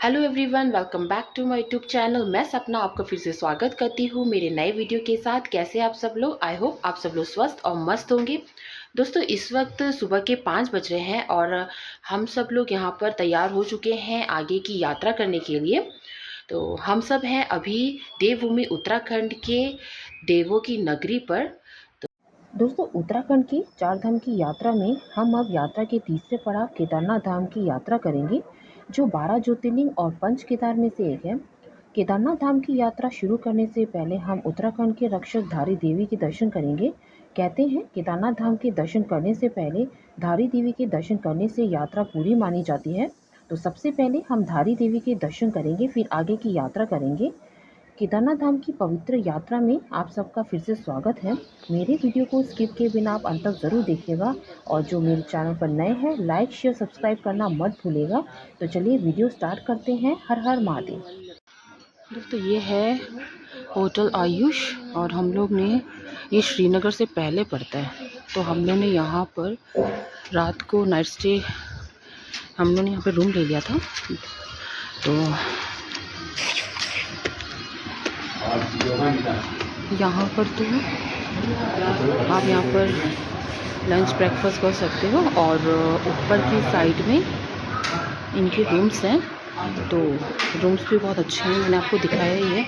Hello everyone, welcome back to my YouTube channel. मैं सपना आपका फिर से स्वागत करती हूँ मेरे नए वीडियो के साथ। कैसे आप सब लोग? आई होप आप सब लोग स्वस्थ और मस्त होंगे। दोस्तों, इस वक्त सुबह के 5 बज रहे हैं और हम सब लोग यहाँ पर तैयार हो चुके हैं आगे की यात्रा करने के लिए। तो हम सब हैं अभी देवभूमि उत्तराखंड के देवों की नगरी पर। दोस्तों, उत्तराखंड की चार धाम की यात्रा में हम अब यात्रा के तीसरे पड़ाव केदारनाथ धाम की यात्रा करेंगे, जो 12 ज्योतिर्लिंग और पंच केदार में से एक है। केदारनाथ धाम की यात्रा शुरू करने से पहले हम उत्तराखंड के रक्षक धारी देवी के दर्शन करेंगे। कहते हैं केदारनाथ धाम के दर्शन करने से पहले धारी देवी के दर्शन करने से यात्रा पूरी मानी जाती है। तो सबसे पहले हम धारी देवी के दर्शन करेंगे, फिर आगे की यात्रा करेंगे। केदारनाथ धाम की पवित्र यात्रा में आप सबका फिर से स्वागत है। मेरे वीडियो को स्किप किए बिना आप अंत तक ज़रूर देखिएगा और जो मेरे चैनल पर नए हैं लाइक शेयर सब्सक्राइब करना मत भूलिएगा। तो चलिए वीडियो स्टार्ट करते हैं। हर हर महादेव। दोस्तों, ये है होटल आयुष और हम लोग ने ये श्रीनगर से पहले पड़ता है। तो हम लोग ने यहाँ पर रात को नाइट स्टे हम लोग ने यहाँ पर रूम ले लिया था। तो यहाँ पर तो आप यहाँ पर लंच ब्रेकफास्ट कर सकते हो और ऊपर की साइड में इनके रूम्स हैं। तो रूम्स भी बहुत अच्छे हैं, मैंने आपको दिखाया ही है।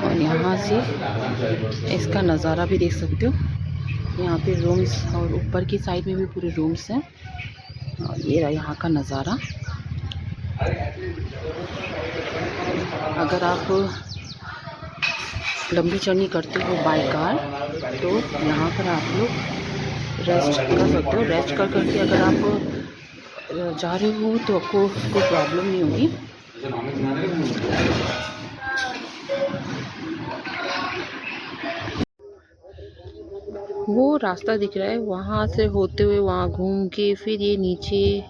और यहाँ से इसका नज़ारा भी देख सकते हो। यहाँ पे रूम्स और ऊपर की साइड में भी पूरे रूम्स हैं। और ये रहा यहाँ का नज़ारा। अगर आप लंबी जर्नी करते हो बाय कार तो यहाँ पर आप लोग रेस्ट कर सकते हो। रेस्ट कर करके अगर आप जा रहे हो तो आपको कोई प्रॉब्लम नहीं होगी। वो रास्ता दिख रहा है, वहाँ से होते हुए वहाँ घूम के फिर ये नीचे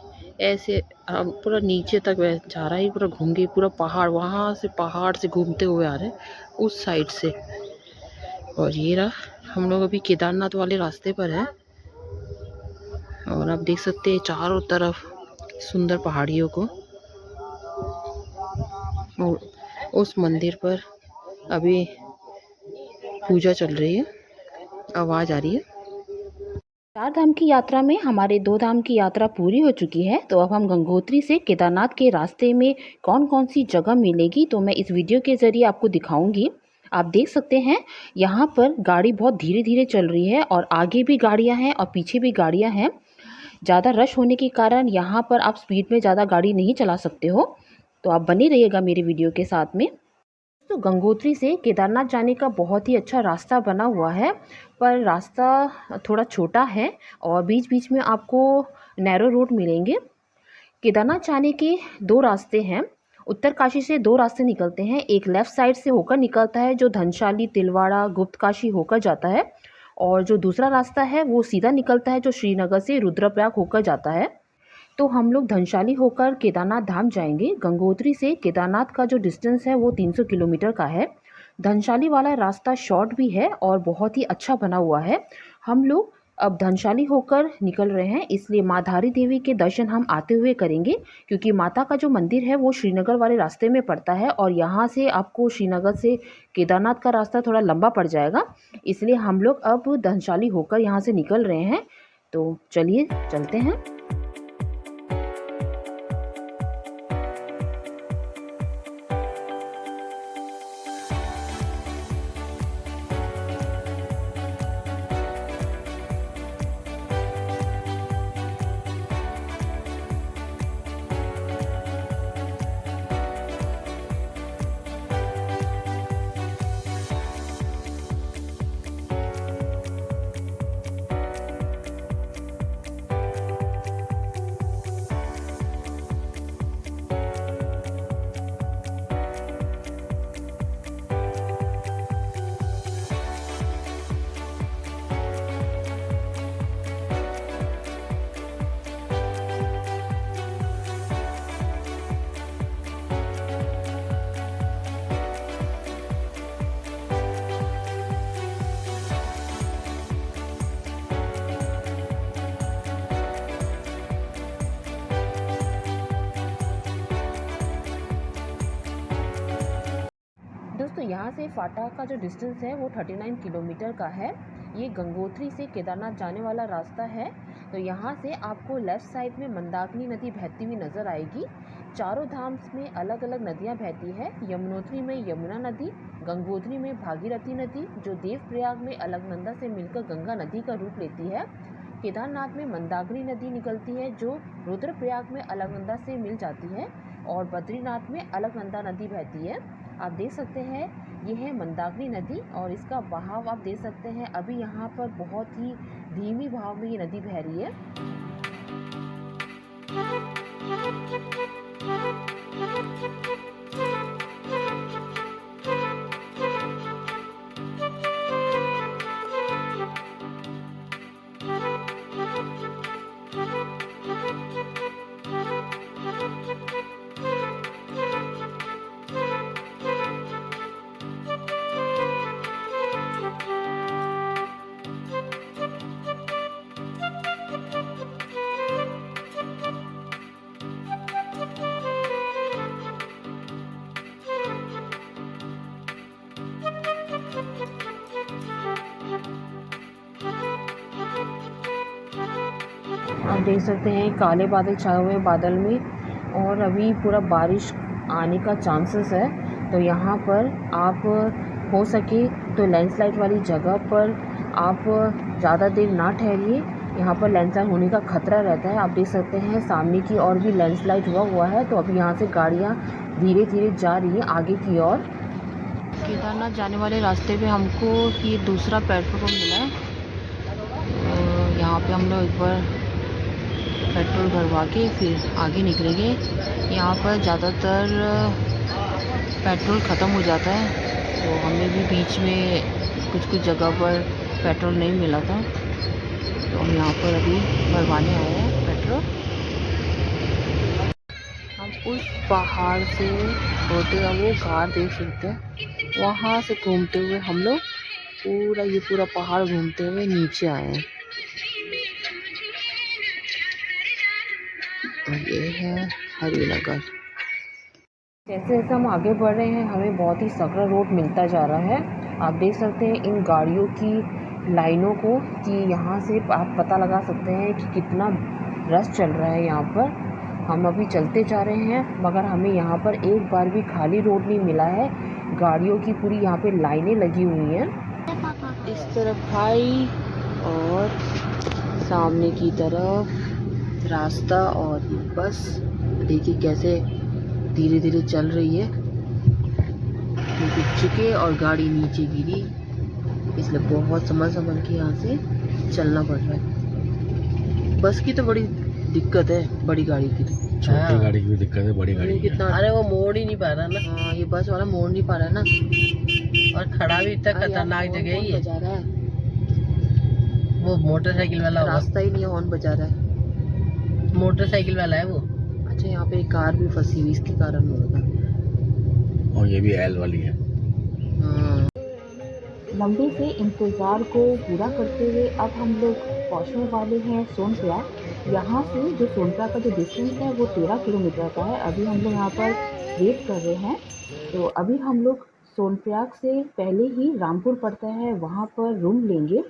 ऐसे पूरा नीचे तक जा रहा है। पूरा घूम के पूरा पहाड़, वहाँ से पहाड़ से घूमते हुए आ रहे हैं उस साइड से। और ये रहा, हम लोग अभी केदारनाथ वाले रास्ते पर है और आप देख सकते हैं चारों तरफ सुंदर पहाड़ियों को। और उस मंदिर पर अभी पूजा चल रही है, आवाज़ आ रही है। चार धाम की यात्रा में हमारे 2 धाम की यात्रा पूरी हो चुकी है। तो अब हम गंगोत्री से केदारनाथ के रास्ते में कौन कौन सी जगह मिलेगी तो मैं इस वीडियो के ज़रिए आपको दिखाऊंगी। आप देख सकते हैं यहाँ पर गाड़ी बहुत धीरे धीरे चल रही है और आगे भी गाड़ियाँ हैं और पीछे भी गाड़ियाँ हैं। ज़्यादा रश होने के कारण यहाँ पर आप स्पीड में ज़्यादा गाड़ी नहीं चला सकते हो। तो आप बने रहिएगा मेरे वीडियो के साथ में। तो गंगोत्री से केदारनाथ जाने का बहुत ही अच्छा रास्ता बना हुआ है, पर रास्ता थोड़ा छोटा है और बीच बीच में आपको नैरो रोड मिलेंगे। केदारनाथ जाने के 2 रास्ते हैं। उत्तरकाशी से 2 रास्ते निकलते हैं। एक लेफ़्ट साइड से होकर निकलता है जो धनशाली, तिलवाड़ा, गुप्तकाशी होकर जाता है, और जो दूसरा रास्ता है वो सीधा निकलता है जो श्रीनगर से रुद्रप्रयाग होकर जाता है। तो हम लोग धनशाली होकर केदारनाथ धाम जाएंगे। गंगोत्री से केदारनाथ का जो डिस्टेंस है वो 300 किलोमीटर का है। धनशाली वाला रास्ता शॉर्ट भी है और बहुत ही अच्छा बना हुआ है। हम लोग अब धनशाली होकर निकल रहे हैं, इसलिए माँ धारी देवी के दर्शन हम आते हुए करेंगे, क्योंकि माता का जो मंदिर है वो श्रीनगर वाले रास्ते में पड़ता है और यहाँ से आपको श्रीनगर से केदारनाथ का रास्ता थोड़ा लंबा पड़ जाएगा। इसलिए हम लोग अब धनशाली होकर यहाँ से निकल रहे हैं। तो चलिए चलते हैं। तो यहाँ से फाटा का जो डिस्टेंस है वो 39 किलोमीटर का है। ये गंगोत्री से केदारनाथ जाने वाला रास्ता है। तो यहाँ से आपको लेफ़्ट साइड में मंदाकिनी नदी बहती हुई नज़र आएगी। चारों धाम में अलग अलग नदियाँ बहती है। यमुनोत्री में यमुना नदी, गंगोत्री में भागीरथी नदी जो देवप्रयाग में अलकनंदा से मिलकर गंगा नदी का रूप लेती है। केदारनाथ में मंदाकिनी नदी निकलती है जो रुद्रप्रयाग में अलकनंदा से मिल जाती है, और बद्रीनाथ में अलकनंदा नदी बहती है। आप देख सकते हैं ये है मंदाकिनी नदी, और इसका बहाव आप देख सकते हैं अभी यहाँ पर बहुत ही धीमी बहाव में ये नदी बह रही है। आप देख सकते हैं काले बादल छाए हुए बादल में, और अभी पूरा बारिश आने का चांसेस है। तो यहाँ पर आप हो सके तो लैंडस्लाइड वाली जगह पर आप ज़्यादा देर ना ठहरिए। यहाँ पर लैंडस्लाइड होने का खतरा रहता है। आप देख सकते हैं सामने की ओर भी लैंडस्लाइड हुआ है। तो अभी यहाँ से गाड़ियाँ धीरे धीरे जा रही हैं आगे की ओर। केदारनाथ जाने वाले रास्ते पे हमको ये दूसरा पेट्रोल पंप मिला है। यहाँ पे हम लोग एक बार पेट्रोल भरवा के फिर आगे निकलेंगे। यहाँ पर ज़्यादातर पेट्रोल ख़त्म हो जाता है, तो हमें भी बीच में कुछ कुछ जगह पर पेट्रोल नहीं मिला था, तो हम यहाँ पर अभी भरवाने आए हैं पेट्रोल। हम उस पहाड़ से होते हुए वो घाट देख सकते हैं, वहाँ से घूमते हुए हम लोग पूरा पहाड़ घूमते हुए नीचे आए हैं। ये है हरिनगर। जैसे जैसे हम आगे बढ़ रहे हैं हमें बहुत ही सकरा रोड मिलता जा रहा है। आप देख सकते हैं इन गाड़ियों की लाइनों को, कि यहाँ से आप पता लगा सकते हैं कि कितना रश चल रहा है यहाँ पर। हम अभी चलते जा रहे हैं मगर हमें यहाँ पर एक बार भी खाली रोड नहीं मिला है। गाड़ियों की पूरी यहाँ पे लाइनें लगी हुई हैं। इस तरफ खाई और सामने की तरफ रास्ता, और बस देखिए कैसे धीरे धीरे चल रही है क्योंकि चुके और गाड़ी नीचे गिरी, इसलिए बहुत संभल के यहाँ से चलना पड़ रहा है। बस की तो बड़ी दिक्कत है, बड़ी गाड़ी की तो। छोटी गाड़ी की भी दिक्कत है, बड़ी गाड़ी कितना, अरे वो मोड़ ही नहीं पा रहा ना। हाँ ये बस वाला मोड़ नहीं पा रहा है ना, और खड़ा भी इतना खतरनाक जगह ही है। बजा रहा है वो मोटरसाइकिल वाला होगा। रास्ता ही नहीं है, हॉर्न बजा रहा है। मोटरसाइकिल वाला है वो। अच्छा यहाँ पे एक कार भी फंसी हुई, इसके कारण हो रहा था। और ये भी एल वाली है। हाँ। लंबे से इंतज़ार को पूरा करते हुए अब हम लोग पहुँचने वाले हैं सोनप्रयाग। यहाँ से जो सोनप्रयाग का जो डिस्टेंस है वो 13 किलोमीटर का है। अभी हम लोग यहाँ पर वेट कर रहे हैं। तो अभी हम लोग सोनप्रयाग से पहले ही रामपुर पड़ता है, वहाँ पर रूम लेंगे।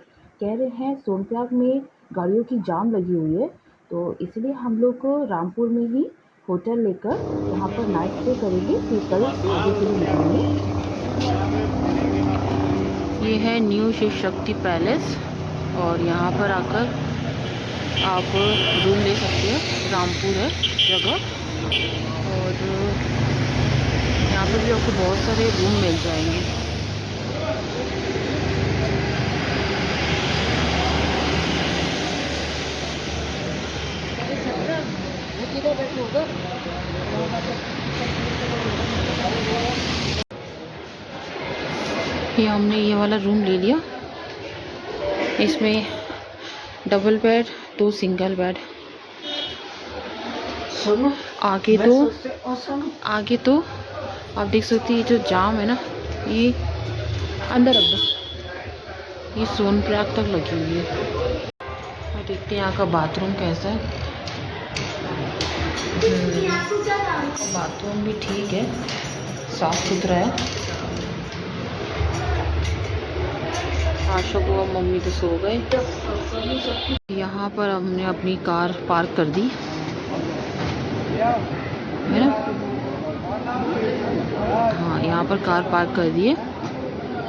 कह रहे हैं सोनप्रयाग में गाड़ियों की जाम लगी हुई है, तो इसलिए हम लोग को रामपुर में ही होटल लेकर यहाँ पर नाइट स्टे करेंगे, फिर कल आगे के लिए निकलेंगे। ये है न्यू शिव शक्ति पैलेस, और यहाँ पर आकर आप रूम ले सकते हैं। रामपुर है जगह, और यहाँ पर भी आपको बहुत सारे रूम मिल जाएंगे। ये हमने ये वाला रूम ले लिया। इसमें डबल बेड, 2 सिंगल बेड। आगे तो आप देख सकते हैं ये जो जाम है ना, ये अंदर रख दो, ये सोनप्रयाग तक लगी हुई है। और देखते हैं यहाँ का बाथरूम कैसा है। बाथरूम भी ठीक है, साफ सुथरा है। आशा को मम्मी तो सो गए। यहाँ पर हमने अपनी कार पार्क कर दी है ना। हाँ, यहाँ पर कार पार्क कर दी है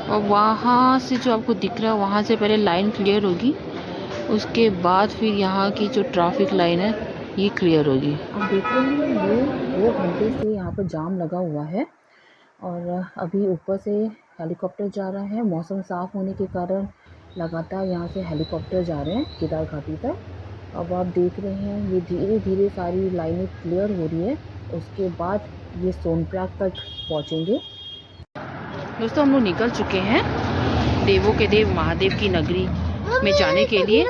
और वहाँ से जो आपको दिख रहा है वहाँ से पहले लाइन क्लियर होगी, उसके बाद फिर यहाँ की जो ट्रैफिक लाइन है ये क्लियर होगी। आप देख रहे हैं ये 2 घंटे से यहाँ पर जाम लगा हुआ है और अभी ऊपर से हेलीकॉप्टर जा रहा है। मौसम साफ़ होने के कारण लगातार यहाँ से हेलीकॉप्टर जा रहे हैं केदार घाटी तक। अब आप देख रहे हैं ये धीरे धीरे सारी लाइनें क्लियर हो रही है, उसके बाद ये सोनप्रयाग तक पहुँचेंगे। दोस्तों हम लोग निकल चुके हैं देवों के देव महादेव की नगरी में जाने के लिए।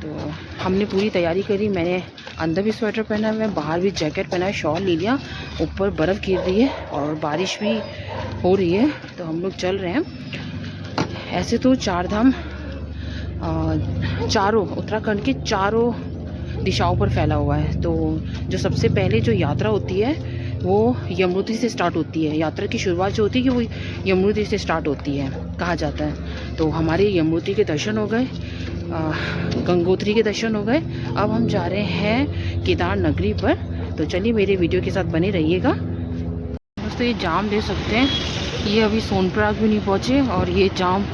तो हमने पूरी तैयारी करी, मैंने अंदर भी स्वेटर पहना है, बाहर भी जैकेट पहना है, शॉल ले लिया, ऊपर बर्फ़ गिर रही है और बारिश भी हो रही है। तो हम लोग चल रहे हैं। ऐसे तो 4 धाम चारों उत्तराखंड के चारों दिशाओं पर फैला हुआ है। तो जो सबसे पहले जो यात्रा होती है वो यमुनोत्री से स्टार्ट होती है। यात्रा की शुरुआत जो होती है कि वो यमुनोत्री से स्टार्ट होती है कहा जाता है। तो हमारे यमुनोत्री के दर्शन हो गए, गंगोत्री के दर्शन हो गए। अब हम जा रहे हैं केदार नगरी पर। तो चलिए मेरे वीडियो के साथ बने रहिएगा। दोस्तों ये जाम देख सकते हैं, ये अभी सोनप्रयाग भी नहीं पहुँचे और ये जाम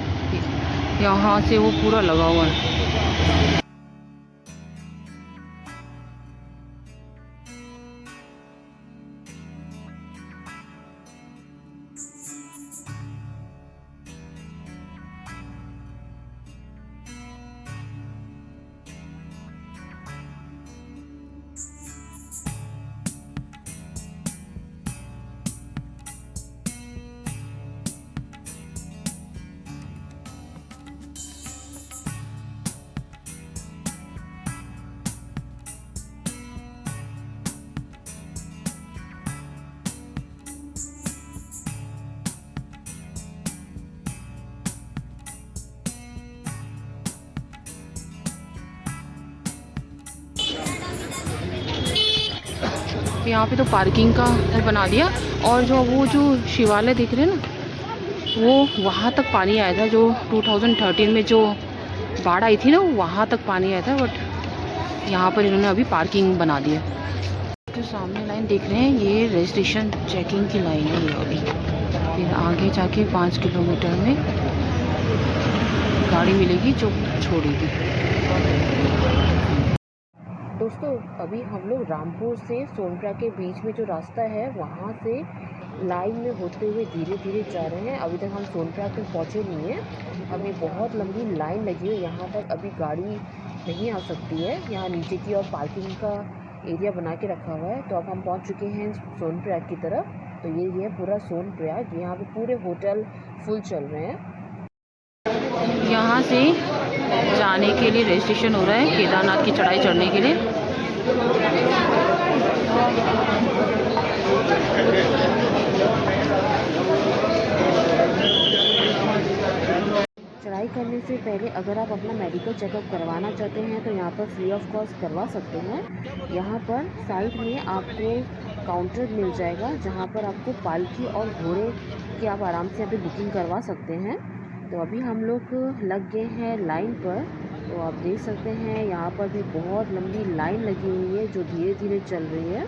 यहाँ से वो पूरा लगा हुआ है। यहाँ पे तो पार्किंग का बना दिया और वो जो शिवालय दिख रहे हैं ना वो वहाँ तक पानी आया था। जो 2013 में जो बाढ़ आई थी ना वहाँ तक पानी आया था, बट यहाँ पर इन्होंने अभी पार्किंग बना दिया। जो सामने लाइन देख रहे हैं ये रजिस्ट्रेशन चेकिंग की लाइन है ये वाली। फिर आगे जाके 5 किलोमीटर में गाड़ी मिलेगी जो छोड़ेगी। दोस्तों अभी हम लोग रामपुर से सोनप्रयाग के बीच में जो रास्ता है वहाँ से लाइन में होते हुए धीरे धीरे जा रहे हैं। अभी तक हम सोनप्रयाग तक पहुँचे नहीं हैं। अभी बहुत लंबी लाइन लगी है, यहाँ तक अभी गाड़ी नहीं आ सकती है। यहाँ नीचे की ओर पार्किंग का एरिया बना के रखा हुआ है। तो अब हम पहुँच चुके हैं सोनप्रयाग की तरफ। तो ये है पूरा सोनप्रयाग, यहाँ पे पूरे होटल फुल चल रहे हैं। यहाँ से जाने के लिए रजिस्ट्रेशन हो रहा है केदारनाथ की चढ़ाई चढ़ने के लिए। चढ़ाई करने से पहले अगर आप अपना मेडिकल चेकअप करवाना चाहते हैं तो यहाँ पर फ्री ऑफ कॉस्ट करवा सकते हैं। यहाँ पर साइड में आपको काउंटर मिल जाएगा जहाँ पर आपको पालकी और घोड़े की आप आराम से अभी बुकिंग करवा सकते हैं। तो अभी हम लोग लग गए हैं लाइन पर। तो आप देख सकते हैं यहाँ पर भी बहुत लंबी लाइन लगी हुई है जो धीरे धीरे चल रही है।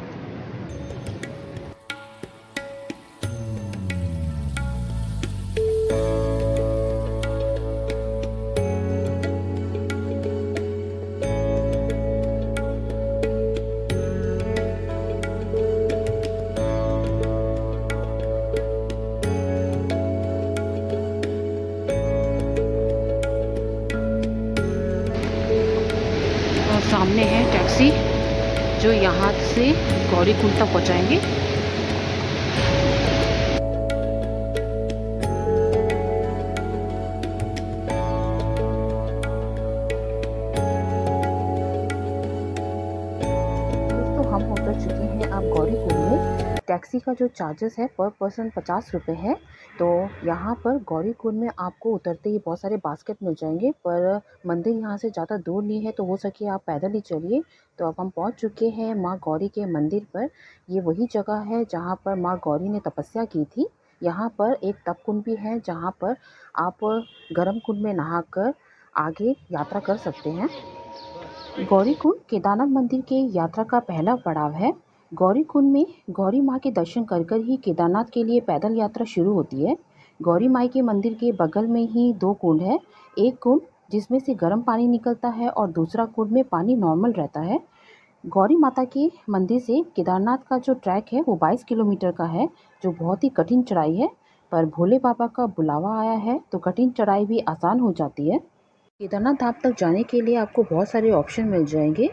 सामने है टैक्सी जो यहाँ से गौरीकुंड तक पहुँचाएंगे। दोस्तों हम उतर चुके हैं अब गौरीकुंड में। टैक्सी का जो चार्जेस है पर पर्सन 50 रुपये है। तो यहाँ पर गौरीकुंड में आपको उतरते ही बहुत सारे बास्केट मिल जाएंगे, पर मंदिर यहाँ से ज़्यादा दूर नहीं है तो हो सके आप पैदल ही चलिए। तो अब हम पहुँच चुके हैं माँ गौरी के मंदिर पर। ये वही जगह है जहाँ पर माँ गौरी ने तपस्या की थी। यहाँ पर एक तप कुंड भी है जहाँ पर आप गर्म कुंड में नहाकर आगे यात्रा कर सकते हैं। गौरी कुंड केदारनाथ मंदिर के यात्रा का पहला पड़ाव है। गौरी कुंड में गौरी माँ के दर्शन कर कर ही केदारनाथ के लिए पैदल यात्रा शुरू होती है। गौरी माई के मंदिर के बगल में ही 2 कुंड है। एक कुंड जिसमें से गर्म पानी निकलता है और दूसरा कुंड में पानी नॉर्मल रहता है। गौरी माता के मंदिर से केदारनाथ का जो ट्रैक है वो 22 किलोमीटर का है, जो बहुत ही कठिन चढ़ाई है, पर भोले बाबा का बुलावा आया है तो कठिन चढ़ाई भी आसान हो जाती है। केदारनाथ धाम तक जाने के लिए आपको बहुत सारे ऑप्शन मिल जाएंगे।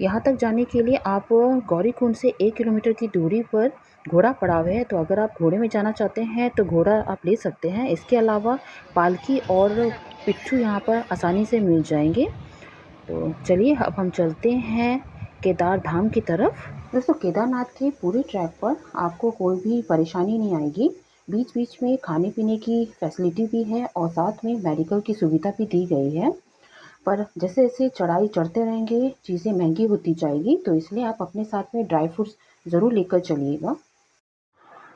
यहाँ तक जाने के लिए आप गौरी कुंड से 1 किलोमीटर की दूरी पर घोड़ा पड़ाव है, तो अगर आप घोड़े में जाना चाहते हैं तो घोड़ा आप ले सकते हैं। इसके अलावा पालकी और पिट्ठू यहाँ पर आसानी से मिल जाएंगे। तो चलिए अब हम चलते हैं केदार धाम की तरफ। दोस्तों, केदारनाथ के पूरे ट्रैक पर आपको कोई भी परेशानी नहीं आएगी। बीच बीच में खाने पीने की फैसिलिटी भी है और साथ में मेडिकल की सुविधा भी दी गई है। पर जैसे जैसे चढ़ाई चढ़ते रहेंगे चीज़ें महंगी होती जाएगी, तो इसलिए आप अपने साथ में ड्राई फ्रूट्स ज़रूर लेकर चलिएगा।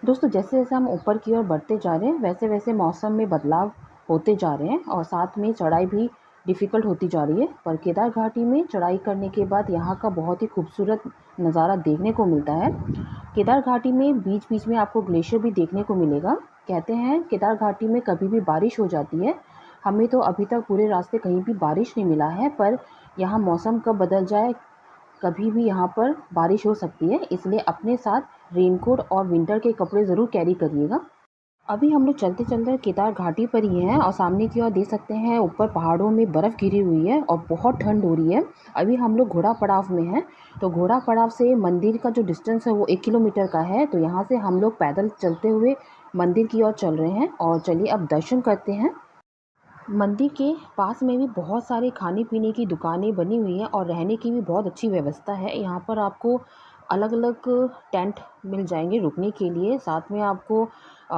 दोस्तों, जैसे जैसे हम ऊपर की ओर बढ़ते जा रहे हैं वैसे वैसे मौसम में बदलाव होते जा रहे हैं और साथ में चढ़ाई भी डिफ़िकल्ट होती जा रही है। पर केदार घाटी में चढ़ाई करने के बाद यहाँ का बहुत ही खूबसूरत नज़ारा देखने को मिलता है। केदार घाटी में बीच बीच में आपको ग्लेशियर भी देखने को मिलेगा। कहते हैं केदार घाटी में कभी भी बारिश हो जाती है। हमें तो अभी तक पूरे रास्ते कहीं भी बारिश नहीं मिला है, पर यहाँ मौसम कब बदल जाए कभी भी यहाँ पर बारिश हो सकती है, इसलिए अपने साथ रेनकोट और विंटर के कपड़े ज़रूर कैरी करिएगा। अभी हम लोग चलते चलते केदार घाटी पर ही हैं और सामने की ओर देख सकते हैं ऊपर पहाड़ों में बर्फ़ गिरी हुई है और बहुत ठंड हो रही है। अभी हम लोग घोड़ा पड़ाव में हैं, तो घोड़ा पड़ाव से मंदिर का जो डिस्टेंस है वो 1 किलोमीटर का है। तो यहाँ से हम लोग पैदल चलते हुए मंदिर की ओर चल रहे हैं और चलिए अब दर्शन करते हैं। मंदिर के पास में भी बहुत सारे खाने पीने की दुकानें बनी हुई हैं और रहने की भी बहुत अच्छी व्यवस्था है। यहाँ पर आपको अलग अलग टेंट मिल जाएंगे रुकने के लिए, साथ में आपको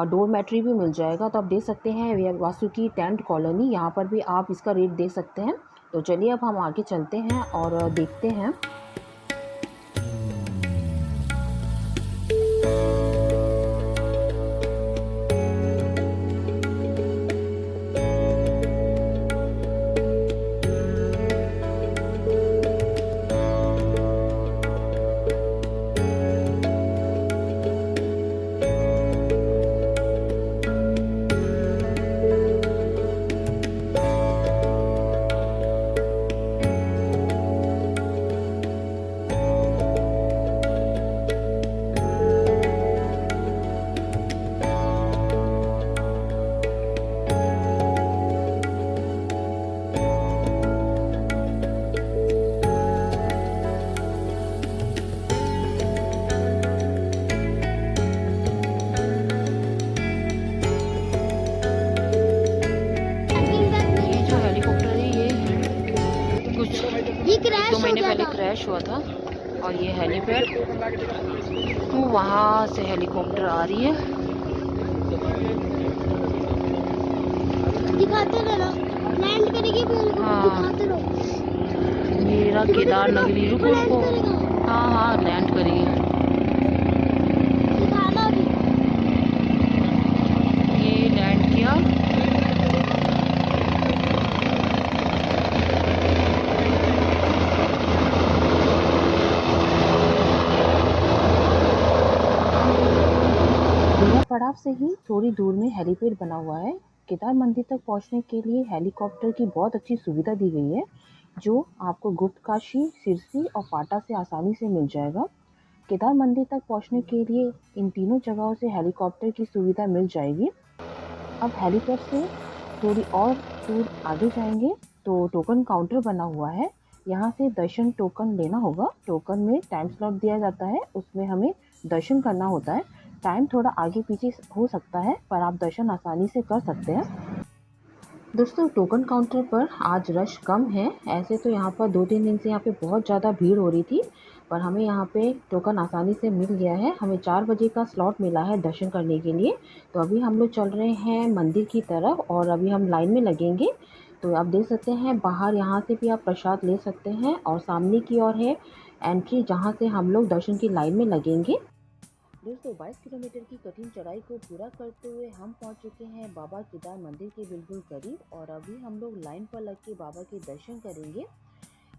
डोरमेट्री भी मिल जाएगा। तो आप देख सकते हैं वासुकी टेंट कॉलोनी, यहाँ पर भी आप इसका रेट देख सकते हैं। तो चलिए अब हम आगे चलते हैं और देखते हैं। पहले क्रैश हुआ था और ये हेलीपैड, तो वहाँ से हेलीकॉप्टर आ रही है। दिखाते रहना, लैंड करेगी फिर दिखाते रहो। मेरा केदार नगरी रुको हाँ लैंड करेगी। दिखाना अभी। ये लैंड किया। पड़ाव से ही थोड़ी दूर में हेलीपैड बना हुआ है। केदार मंदिर तक पहुंचने के लिए हेलीकॉप्टर की बहुत अच्छी सुविधा दी गई है, जो आपको गुप्तकाशी, सिरसी और पाटा से आसानी से मिल जाएगा। केदार मंदिर तक पहुंचने के लिए इन तीनों जगहों से हेलीकॉप्टर की सुविधा मिल जाएगी। अब हेलीपैड से थोड़ी और दूर आगे जाएंगे तो टोकन काउंटर बना हुआ है। यहाँ से दर्शन टोकन लेना होगा। टोकन में टाइम स्लॉट दिया जाता है, उसमें हमें दर्शन करना होता है। टाइम थोड़ा आगे पीछे हो सकता है, पर आप दर्शन आसानी से कर सकते हैं। दोस्तों, टोकन काउंटर पर आज रश कम है। ऐसे तो यहाँ पर 2-3 दिन से यहाँ पे बहुत ज़्यादा भीड़ हो रही थी, पर हमें यहाँ पे टोकन आसानी से मिल गया है। हमें 4 बजे का स्लॉट मिला है दर्शन करने के लिए। तो अभी हम लोग चल रहे हैं मंदिर की तरफ और अभी हम लाइन में लगेंगे। तो आप देख सकते हैं बाहर यहाँ से भी आप प्रसाद ले सकते हैं और सामने की ओर है एंट्री, जहाँ से हम लोग दर्शन की लाइन में लगेंगे। दोस्तों 22 किलोमीटर की कठिन चढ़ाई को पूरा करते हुए हम पहुंच चुके हैं बाबा केदार मंदिर के बिल्कुल करीब और अभी हम लोग लाइन पर लग के बाबा के दर्शन करेंगे।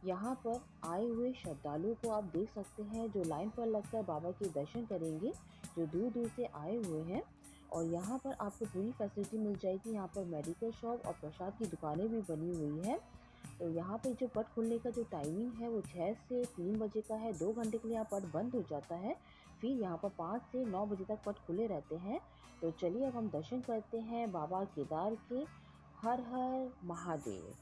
यहाँ पर आए हुए श्रद्धालुओं को आप देख सकते हैं जो लाइन पर लगकर बाबा के दर्शन करेंगे, जो दूर दूर से आए हुए हैं। और यहाँ पर आपको पूरी फैसिलिटी मिल जाएगी। यहाँ पर मेडिकल शॉप और प्रसाद की दुकानें भी बनी हुई है। तो यहाँ पे जो पट खुलने का जो टाइमिंग है वो 6 से 3 बजे का है। 2 घंटे के लिए यहाँ पट बंद हो जाता है, फिर यहाँ पर 5 से 9 बजे तक पट खुले रहते हैं। तो चलिए अब हम दर्शन करते हैं बाबा केदार के। हर हर महादेव।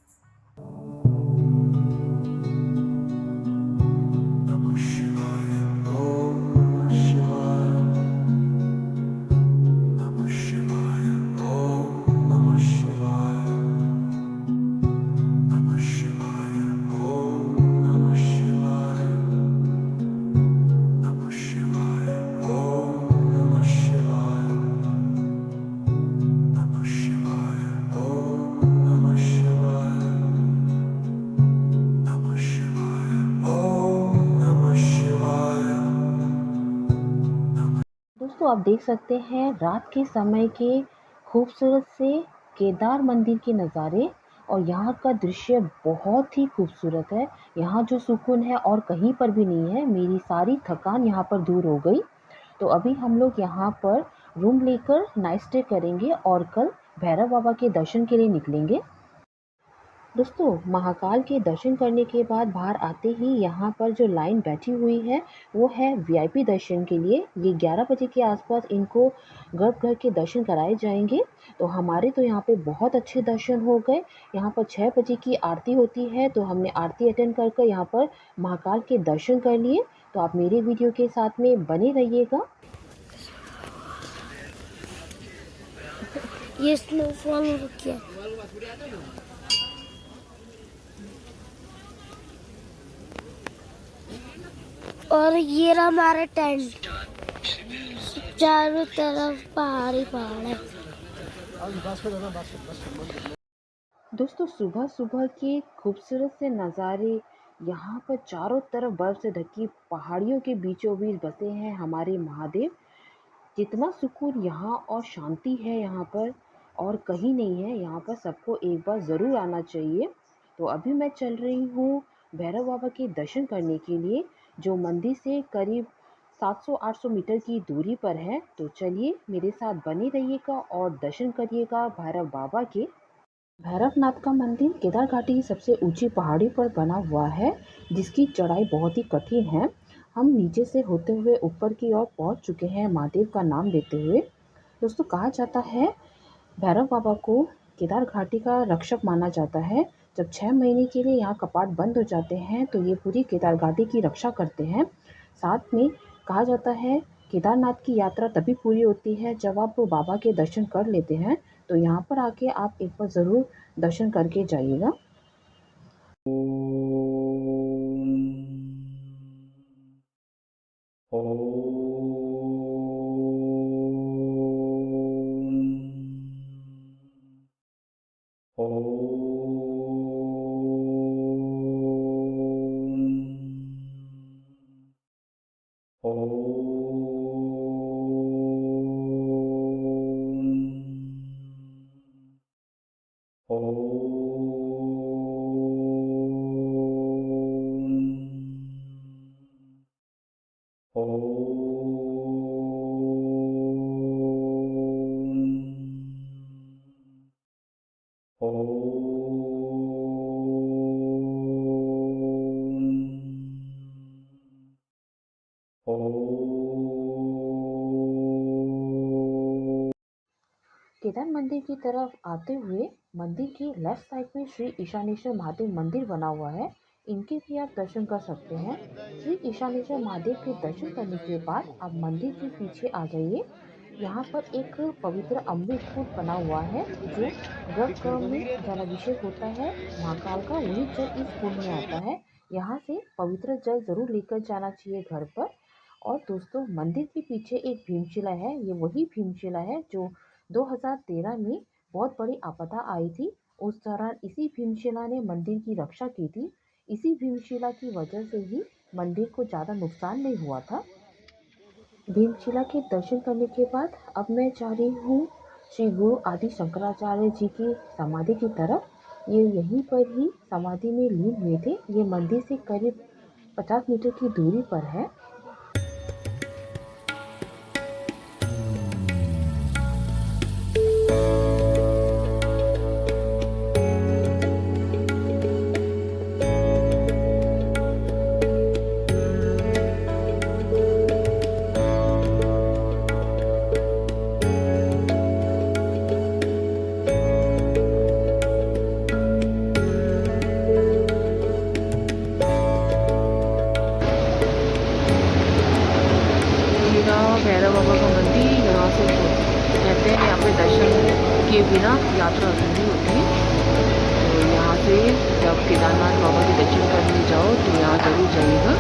दोस्तों आप देख सकते हैं रात के समय के खूबसूरत से केदार मंदिर के नज़ारे और यहाँ का दृश्य बहुत ही खूबसूरत है। यहाँ जो सुकून है और कहीं पर भी नहीं है। मेरी सारी थकान यहाँ पर दूर हो गई। तो अभी हम लोग यहाँ पर रूम लेकर नाइट स्टे करेंगे और कल भैरव बाबा के दर्शन के लिए निकलेंगे। दोस्तों महाकाल के दर्शन करने के बाद बाहर आते ही यहाँ पर जो लाइन बैठी हुई है वो है वीआईपी दर्शन के लिए। ये 11 बजे के आसपास इनको गर्भगृह के दर्शन कराए जाएंगे। तो हमारे तो यहाँ पे बहुत अच्छे दर्शन हो गए। यहाँ पर 6 बजे की आरती होती है तो हमने आरती अटेंड कर यहाँ पर महाकाल के दर्शन कर लिए। तो आप मेरे वीडियो के साथ में बने रहिएगा। ये स्नोफॉल हो रखी है। और ये रहा हमारा टेंट। चारों तरफ पहाड़ ही पहाड़ है। दोस्तों सुबह सुबह के खूबसूरत से नज़ारे। यहाँ पर चारों तरफ बर्फ से ढकी पहाड़ियों के बीचों बीच बसे हैं हमारे महादेव। जितना सुकून यहाँ और शांति है यहाँ पर और कहीं नहीं है। यहाँ पर सबको एक बार ज़रूर आना चाहिए। तो अभी मैं चल रही हूँ भैरव बाबा के दर्शन करने के लिए, जो मंदिर से करीब 700-800 मीटर की दूरी पर है। तो चलिए मेरे साथ बने रहिएगा और दर्शन करिएगा भैरव बाबा के। भैरवनाथ का मंदिर केदार घाटी की सबसे ऊंची पहाड़ी पर बना हुआ है, जिसकी चढ़ाई बहुत ही कठिन है। हम नीचे से होते हुए ऊपर की ओर पहुंच चुके हैं महादेव का नाम लेते हुए। दोस्तों कहा जाता है भैरव बाबा को केदार घाटी का रक्षक माना जाता है। जब 6 महीने के लिए यहाँ कपाट बंद हो जाते हैं तो ये पूरी केदार घाटी की रक्षा करते हैं। साथ में कहा जाता है केदारनाथ की यात्रा तभी पूरी होती है जब आप बाबा के दर्शन कर लेते हैं। तो यहाँ पर आके आप एक बार ज़रूर दर्शन करके जाइएगा। केदार मंदिर की तरफ आते हुए मंदिर की लेफ्ट साइड में श्री ईशानेश्वर महादेव मंदिर बना हुआ है। इनके भी आप दर्शन कर सकते हैं। श्री ईशानेश्वर महादेव के दर्शन करने के बाद आप मंदिर के पीछे आ जाइए। यहाँ पर एक पवित्र अमृत कूप बना हुआ है, जो गर्भगृह में जलाभिषेक होता है महाकाल का, वही जल इस कुंड में आता है। यहाँ से पवित्र जल जरूर लेकर जाना चाहिए घर पर। और दोस्तों मंदिर के पीछे एक भीमशिला है। ये वही भीमशिला है जो 2013 में बहुत बड़ी आपदा आई थी। उस दौरान इसी भीमशिला ने मंदिर की रक्षा की थी। इसी भीमशिला की वजह से ही मंदिर को ज़्यादा नुकसान नहीं हुआ था। भीमशिला के दर्शन करने के बाद अब मैं जा रही हूँ श्री गुरु आदि शंकराचार्य जी की समाधि की तरफ। ये यहीं पर ही समाधि में लीन हुए थे। ये मंदिर से करीब 50 मीटर की दूरी पर है। भैरव बाबा का मंदिर यहाँ से कहते हैं यहाँ पे दर्शन के बिना यात्रा अधूरी होती है। तो यहाँ से जब केदारनाथ बाबा के दर्शन करने जाओ तो यहाँ जरूर जाइएगा।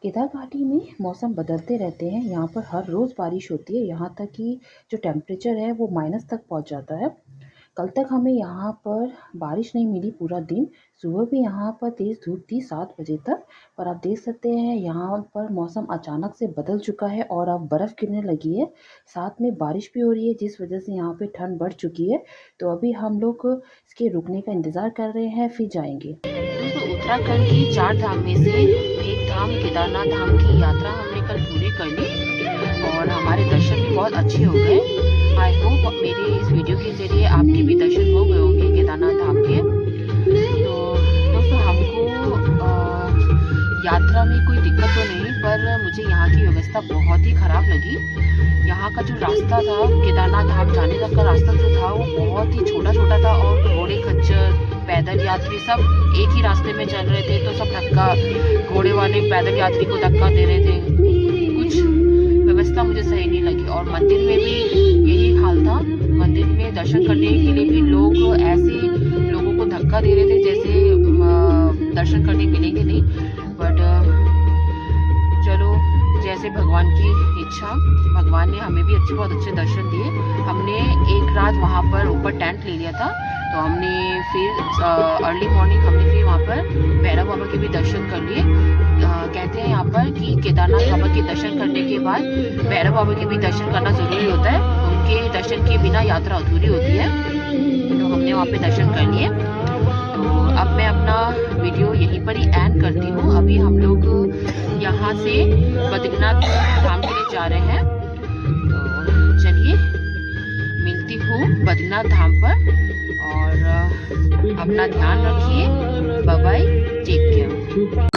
केदार घाटी में मौसम बदलते रहते हैं। यहाँ पर हर रोज़ बारिश होती है। यहाँ तक कि जो टेम्परेचर है वो माइनस तक पहुँच जाता है। कल तक हमें यहाँ पर बारिश नहीं मिली पूरा दिन। सुबह भी यहाँ पर तेज़ धूप थी 7 बजे तक। पर आप देख सकते हैं यहाँ पर मौसम अचानक से बदल चुका है और अब बर्फ़ गिरने लगी है। साथ में बारिश भी हो रही है जिस वजह से यहाँ पे ठंड बढ़ चुकी है। तो अभी हम लोग इसके रुकने का इंतज़ार कर रहे हैं, फिर जाएंगे। दोस्तों, उत्तराखंड की 4 धाम में से एक धाम केदारनाथ धाम की यात्रा हमने कल पूरी कर ली और हमारे दर्शन भी बहुत अच्छे हो गए। आई होप मेरे इस वीडियो के जरिए आपके भी दर्शन हो गए होंगे केदारनाथ धाम के। तो दोस्तों, हमको यात्रा में कोई दिक्कत तो नहीं, पर मुझे यहाँ की व्यवस्था बहुत ही ख़राब लगी। यहाँ का जो रास्ता था, केदारनाथ धाम जाने तक का रास्ता जो था वो बहुत ही छोटा छोटा था और घोड़े खच्चर पैदल यात्री सब एक ही रास्ते में चल रहे थे। तो सब धक्का, घोड़े वाले पैदल यात्री को धक्का दे रहे थे। कुछ व्यवस्था मुझे सही नहीं लगी। और मंदिर में भी यही हाल था। मंदिर में दर्शन करने के लिए भी लोग ऐसे लोगों को धक्का दे रहे थे जैसे दर्शन करने मिलेंगे नहीं। बट चलो, जैसे भगवान की इच्छा, भगवान ने हमें भी बहुत अच्छे दर्शन दिए। हमने एक रात वहाँ पर ऊपर टेंट ले लिया था। तो हमने फिर अर्ली मॉर्निंग हमने फिर वहाँ पर भैरव बाबा के भी दर्शन कर लिए। कहते हैं यहाँ पर कि केदारनाथ बाबा के दर्शन करने के बाद भैरव बाबा के भी दर्शन करना ज़रूरी होता है। उनके दर्शन के बिना यात्रा अधूरी होती है। तो हमने वहाँ पे दर्शन कर लिए। तो अब मैं अपना वीडियो यहीं पर ही एंड करती हूँ। अभी हम लोग यहाँ से बद्रीनाथ धाम के लिए जा रहे हैं। तो चलिए, मिलती हूँ बद्रीनाथ धाम पर और अपना ध्यान रखिए। Bye bye, take care.